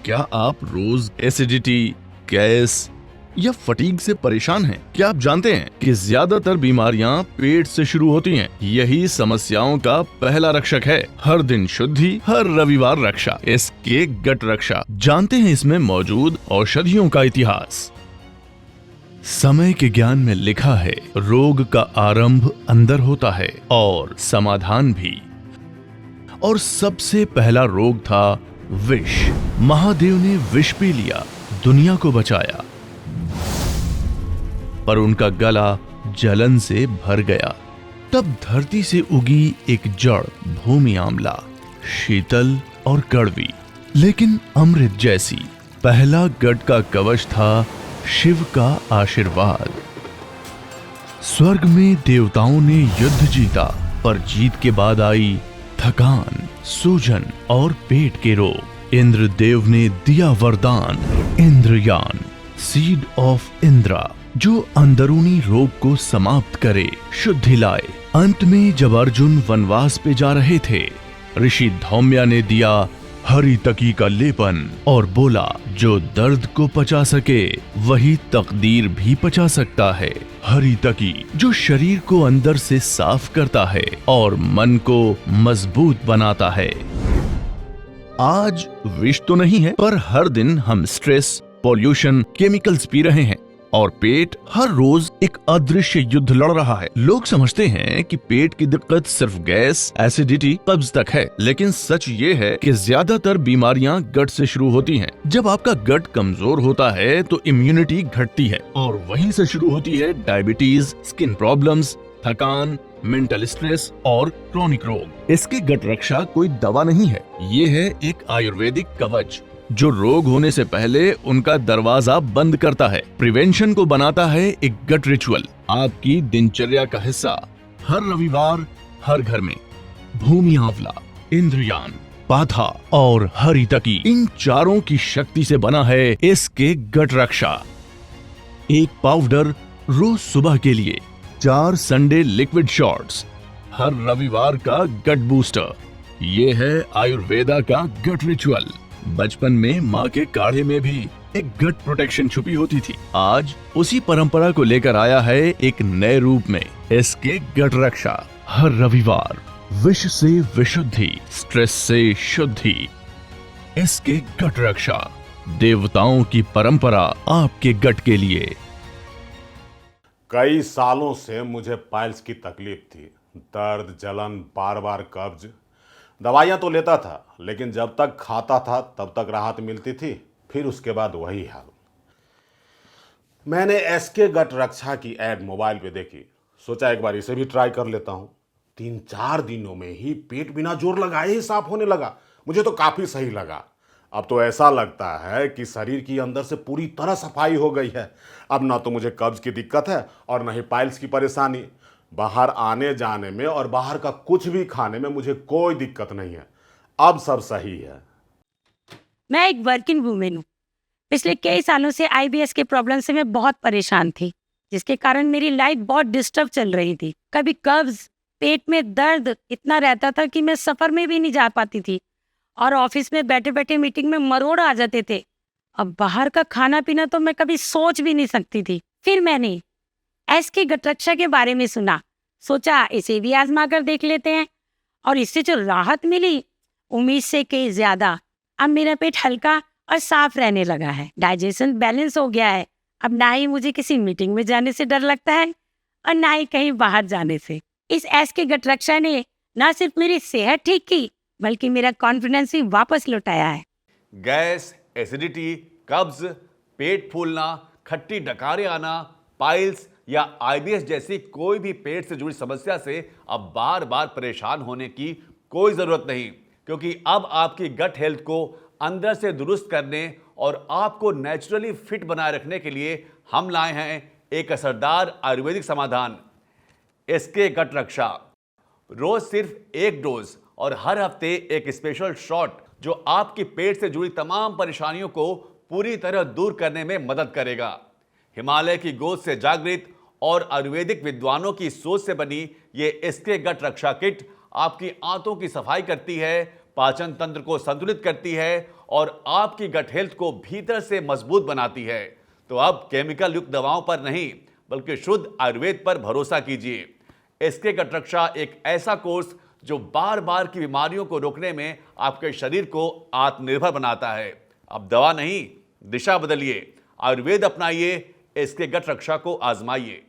क्या आप रोज acidity, gas या फटीग से परेशान हैं? क्या आप जानते हैं कि ज्यादातर बीमारियां पेट से शुरू होती हैं? यही समस्याओं का पहला रक्षक है। हर दिन शुद्धि, हर रविवार रक्षा, इसके गट रक्षा। जानते हैं इसमें मौजूद औषधियों का इतिहास। समय के ज्ञान में लिखा है, रोग का आरंभ अंदर होता है और समाधान भी। और सबसे पहला रोग था विष। महादेव ने विष पी लिया, दुनिया को बचाया, पर उनका गला जलन से भर गया। तब धरती से उगी एक जड़, भूमि आंवला, शीतल और कड़वी लेकिन अमृत जैसी। पहला गढ़ का कवच था शिव का आशीर्वाद। स्वर्ग में देवताओं ने युद्ध जीता, पर जीत के बाद आई थकान, सूजन और पेट के रोग। इंद्रदेव ने दिया वरदान, इंद्रयान, सीड ऑफ इंद्रा, जो अंदरूनी रोग को समाप्त करे, शुद्धि लाए। अंत में जब अर्जुन वनवास पे जा रहे थे, ऋषि धौम्या ने दिया हरितकी का लेपन और बोला, जो दर्द को पचा सके वही तकदीर भी पचा सकता है। हरितकी, जो शरीर को अंदर से साफ करता है और मन को मजबूत बनाता है। आज विष तो नहीं है, पर हर दिन हम स्ट्रेस, पॉल्यूशन, केमिकल्स पी रहे हैं और पेट हर रोज एक अदृश्य युद्ध लड़ रहा है। लोग समझते हैं कि पेट की दिक्कत सिर्फ गैस, एसिडिटी, कब्ज तक है, लेकिन सच ये है कि ज्यादातर बीमारियां गट से शुरू होती हैं। जब आपका गट कमजोर होता है तो इम्यूनिटी घटती है और वहीं से शुरू होती है डायबिटीज, स्किन प्रॉब्लम्स, थकान, मेंटल स्ट्रेस और क्रोनिक रोग। इसकी गट रक्षा कोई दवा नहीं है, ये है एक आयुर्वेदिक कवच जो रोग होने से पहले उनका दरवाजा बंद करता है। प्रिवेंशन को बनाता है एक गट रिचुअल, आपकी दिनचर्या का हिस्सा। हर रविवार हर घर में भूमि आंवला, इंद्रयान, पाथा और हरितकी, इन चारों की शक्ति से बना है इसके गट रक्षा। एक पाउडर रोज सुबह के लिए, 4 संडे लिक्विड शॉट्स, हर रविवार का गट बूस्टर। ये है आयुर्वेदा का गट रिचुअल। बचपन में माँ के काढ़े में भी एक गट प्रोटेक्शन छुपी होती थी। आज उसी परंपरा को लेकर आया है एक नए रूप में इसके गट रक्षा। हर रविवार विष से विशुद्धि, स्ट्रेस से शुद्धि, इसके गट रक्षा। देवताओं की परंपरा आपके गट के लिए। कई सालों से मुझे पाइल्स की तकलीफ थी, दर्द, जलन, बार बार कब्ज। दवाइयाँ तो लेता था, लेकिन जब तक खाता था तब तक राहत मिलती थी, फिर उसके बाद वही हाल। मैंने एसके गट रक्षा की ऐड मोबाइल पे देखी, सोचा एक बार इसे भी ट्राई कर लेता हूँ। 3-4 दिनों में ही पेट बिना जोर लगाए ही साफ होने लगा। मुझे तो काफ़ी सही लगा। अब तो ऐसा लगता है कि शरीर की अंदर से पूरी तरह सफाई हो गई है। अब ना तो मुझे कब्ज की दिक्कत है और ना ही पाइल्स की परेशानी। बाहर आने जाने में और बाहर का कुछ भी खाने में मुझे कोई दिक्कत नहीं है। अब सब सही है। मैं एक वर्किंग वूमेन हूँ। पिछले कई सालों से आईबीएस के प्रॉब्लम से मैं बहुत परेशान थी, जिसके कारण मेरी लाइफ बहुत डिस्टर्ब चल रही थी। कभी कब्ज, पेट में दर्द इतना रहता था कि मैं सफर में भी नहीं जा पाती थी और ऑफिस में बैठे बैठे मीटिंग में मरोड़ आ जाते थे। अब बाहर का खाना पीना तो मैं कभी सोच भी नहीं सकती थी। फिर मैंने एसके गट रक्षा के बारे में सुना, सोचा इसे भी आजमा कर देख लेते हैं, और इससे जो राहत मिली उम्मीद से कहीं ज्यादा। अब मेरा पेट हल्का और साफ रहने लगा है, डाइजेशन बैलेंस हो गया है। अब ना ही मुझे किसी मीटिंग में जाने से डर लगता है और ना ही कहीं बाहर जाने से। इस एसके गट रक्षा ने न सिर्फ मेरी सेहत ठीक की, बल्कि मेरा कॉन्फिडेंस भी वापस लौटाया है। गैस, एसिडिटी, कब्ज, पेट फूलना, खट्टी डकारे आना, पाइल्स या आईबीएस जैसी कोई भी पेट से जुड़ी समस्या से अब बार बार परेशान होने की कोई जरूरत नहीं, क्योंकि अब आपकी गट हेल्थ को अंदर से दुरुस्त करने और आपको नेचुरली फिट बनाए रखने के लिए हम लाए हैं एक असरदार आयुर्वेदिक समाधान, इसके गट रक्षा। रोज सिर्फ 1 डोज और हर हफ्ते एक स्पेशल शॉट, जो आपकी पेट से जुड़ी तमाम परेशानियों को पूरी तरह दूर करने में मदद करेगा। हिमालय की गोद से जागृत और आयुर्वेदिक विद्वानों की सोच से बनी ये इसके गट रक्षा किट आपकी आंतों की सफाई करती है, पाचन तंत्र को संतुलित करती है और आपकी गट हेल्थ को भीतर से मजबूत बनाती है। तो अब केमिकल युक्त दवाओं पर नहीं बल्कि शुद्ध आयुर्वेद पर भरोसा कीजिए। एसके गट रक्षा एक ऐसा कोर्स जो बार बार की बीमारियों को रोकने में आपके शरीर को आत्मनिर्भर बनाता है। अब दवा नहीं, दिशा बदलिए, आयुर्वेद अपनाइए, एसके गट रक्षा को आजमाइए।